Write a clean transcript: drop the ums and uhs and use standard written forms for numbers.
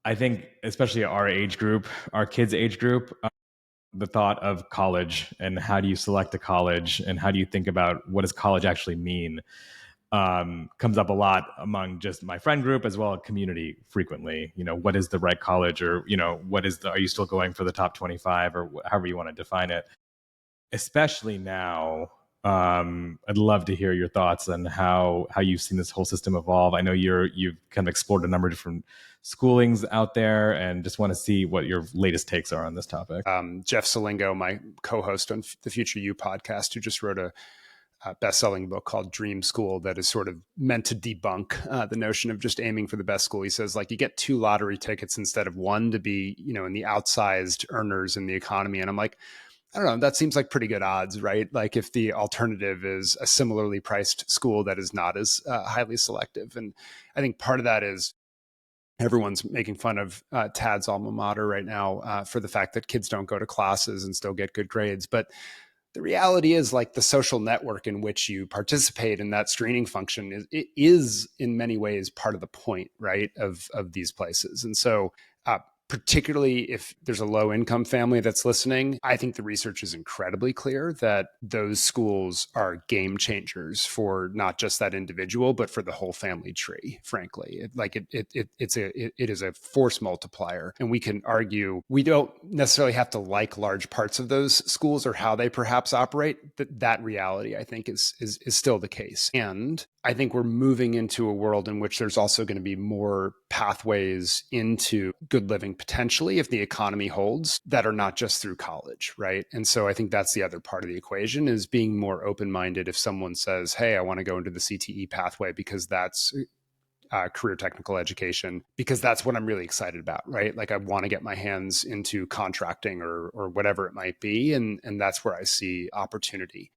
I think especially our age group, our kids' age group, the thought of college and how do you select a college and how do you think about what does college actually mean comes up a lot among just my friend group as well as community frequently. What is the right college, or are you still going for the top 25 or however you want to define it? Especially now, I'd love to hear your thoughts on how you've seen this whole system evolve. I know you've kind of explored a number of different schoolings out there, and just want to see what your latest takes are on this topic. Jeff Salingo, my co-host on the Future You podcast, who just wrote a best-selling book called Dream School that is sort of meant to debunk the notion of just aiming for the best school. He says, like, you get 2 lottery tickets instead of 1 to be, in the outsized earners in the economy. And I'm like, I don't know, that seems like pretty good odds, right? Like if the alternative is a similarly priced school that is not as highly selective. And I think part of that is everyone's making fun of Tad's alma mater right now for the fact that kids don't go to classes and still get good grades. But the reality is, like, the social network in which you participate in that screening function is in many ways part of the point, right, of these places. And so particularly if there's a low income family that's listening, I think the research is incredibly clear that those schools are game changers for not just that individual, but for the whole family tree, frankly. It is a force multiplier. And we can argue we don't necessarily have to like large parts of those schools or how they perhaps operate. That reality, I think, is still the case. And I think we're moving into a world in which there's also going to be more pathways into good living potentially if the economy holds that are not just through college, right? And so I think that's the other part of the equation, is being more open-minded. If someone says, hey, I want to go into the CTE pathway because that's career technical education, because that's what I'm really excited about, right? Like I want to get my hands into contracting or whatever it might be. And that's where I see opportunity.